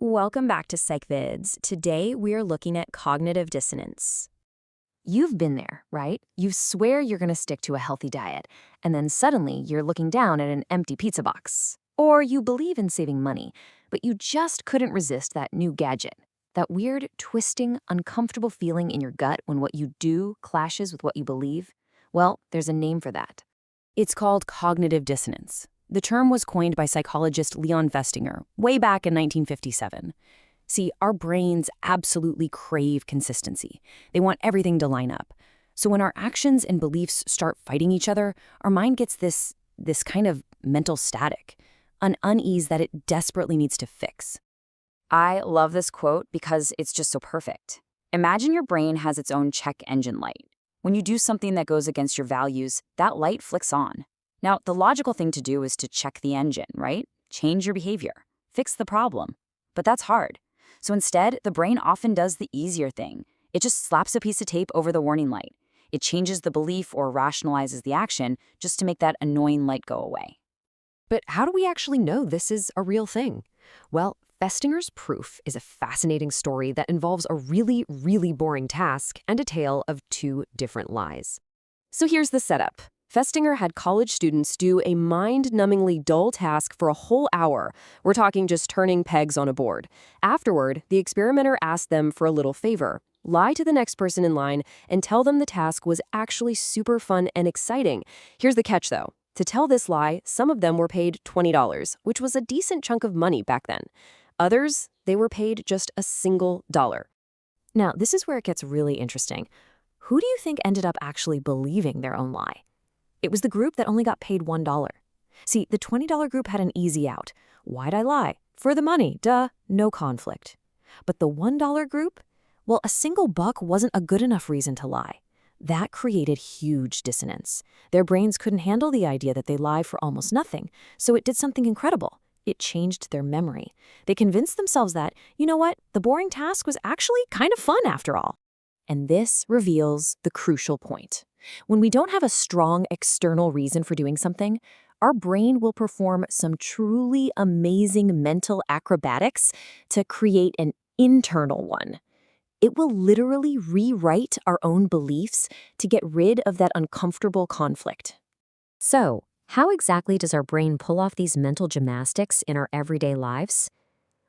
Welcome back to PsychVids. Today we are looking at cognitive dissonance. You've been there, right? You swear you're going to stick to a healthy diet, and then suddenly you're looking down at an empty pizza box. Or you believe in saving money, but you just couldn't resist that new gadget. That weird, twisting, uncomfortable feeling in your gut when what you do clashes with what you believe. Well, there's a name for that. It's called cognitive dissonance. The term was coined by psychologist Leon Festinger way back in 1957. See, our brains absolutely crave consistency. They want everything to line up. So when our actions and beliefs start fighting each other, our mind gets this kind of mental static, an unease that it desperately needs to fix. I love this quote because it's just so perfect. Imagine your brain has its own check engine light. When you do something that goes against your values, that light flicks on. Now, the logical thing to do is to check the engine, right? Change your behavior, fix the problem. But that's hard. So instead, the brain often does the easier thing. It just slaps a piece of tape over the warning light. It changes the belief or rationalizes the action just to make that annoying light go away. But how do we actually know this is a real thing? Well, Festingers Proof is a fascinating story that involves a really, really boring task and a tale of two different lies. So here's the setup. Festinger had college students do a mind-numbingly dull task for a whole hour. We're talking just turning pegs on a board. Afterward, the experimenter asked them for a little favor. Lie to the next person in line and tell them the task was actually super fun and exciting. Here's the catch, though. To tell this lie, some of them were paid $20, which was a decent chunk of money back then. Others, they were paid just a single dollar. Now, this is where it gets really interesting. Who do you think ended up actually believing their own lie? It was the group that only got paid $1. See, the $20 group had an easy out. Why'd I lie? For the money, duh, no conflict. But the $1 group? Well, a single buck wasn't a good enough reason to lie. That created huge dissonance. Their brains couldn't handle the idea that they lie for almost nothing, so it did something incredible. It changed their memory. They convinced themselves that, you know what, the boring task was actually kind of fun after all. And this reveals the crucial point. When we don't have a strong external reason for doing something, our brain will perform some truly amazing mental acrobatics to create an internal one. It will literally rewrite our own beliefs to get rid of that uncomfortable conflict. So, how exactly does our brain pull off these mental gymnastics in our everyday lives?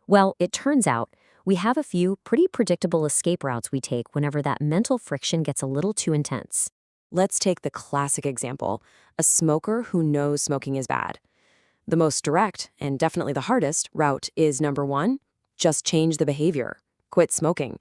Well, it turns out we have a few pretty predictable escape routes we take whenever that mental friction gets a little too intense. Let's take the classic example, a smoker who knows smoking is bad. The most direct, and definitely the hardest, route is number 1, just change the behavior, quit smoking.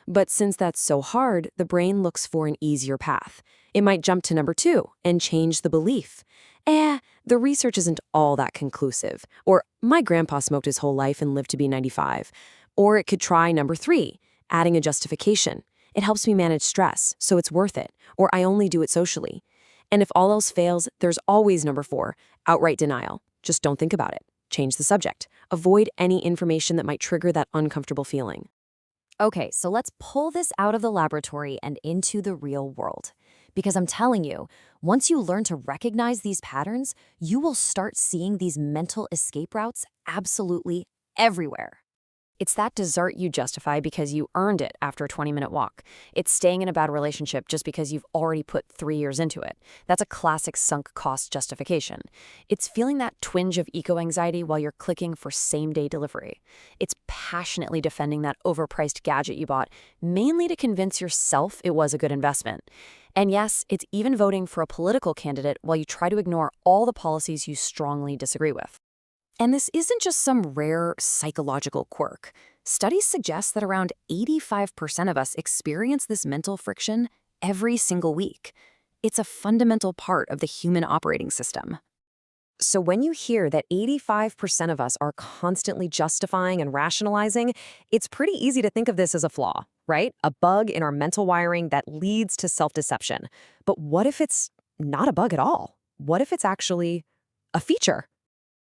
But since that's so hard, the brain looks for an easier path. It might jump to number 2 and change the belief. The research isn't all that conclusive. Or, my grandpa smoked his whole life and lived to be 95. Or it could try number 3, adding a justification. It helps me manage stress, so it's worth it. Or I only do it socially. And if all else fails, there's always number 4, outright denial. Just don't think about it. Change the subject. Avoid any information that might trigger that uncomfortable feeling. Okay, so let's pull this out of the laboratory and into the real world. Because I'm telling you, once you learn to recognize these patterns, you will start seeing these mental escape routes absolutely everywhere. It's that dessert you justify because you earned it after a 20-minute walk. It's staying in a bad relationship just because you've already put 3 years into it. That's a classic sunk cost justification. It's feeling that twinge of eco-anxiety while you're clicking for same-day delivery. It's passionately defending that overpriced gadget you bought, mainly to convince yourself it was a good investment. And yes, it's even voting for a political candidate while you try to ignore all the policies you strongly disagree with. And this isn't just some rare psychological quirk. Studies suggest that around 85% of us experience this mental friction every single week. It's a fundamental part of the human operating system. So when you hear that 85% of us are constantly justifying and rationalizing, it's pretty easy to think of this as a flaw, right? A bug in our mental wiring that leads to self-deception. But what if it's not a bug at all? What if it's actually a feature?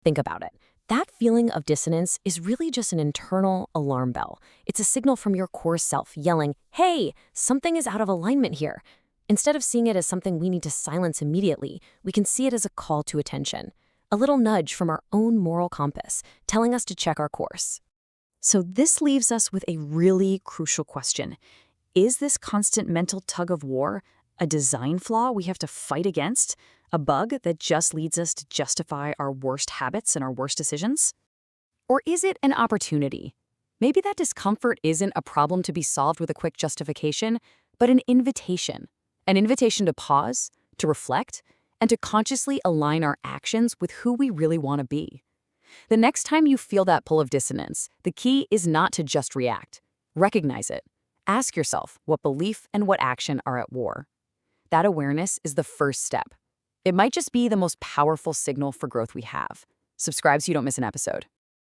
Think about it. That feeling of dissonance is really just an internal alarm bell. It's a signal from your core self yelling, hey, something is out of alignment here. Instead of seeing it as something we need to silence immediately, we can see it as a call to attention, a little nudge from our own moral compass telling us to check our course. So this leaves us with a really crucial question. Is this constant mental tug of war a design flaw we have to fight against? A bug that just leads us to justify our worst habits and our worst decisions? Or is it an opportunity? Maybe that discomfort isn't a problem to be solved with a quick justification, but an invitation. An invitation to pause, to reflect, and to consciously align our actions with who we really want to be. The next time you feel that pull of dissonance, the key is not to just react. Recognize it. Ask yourself what belief and what action are at war. That awareness is the first step. It might just be the most powerful signal for growth we have. Subscribe so you don't miss an episode.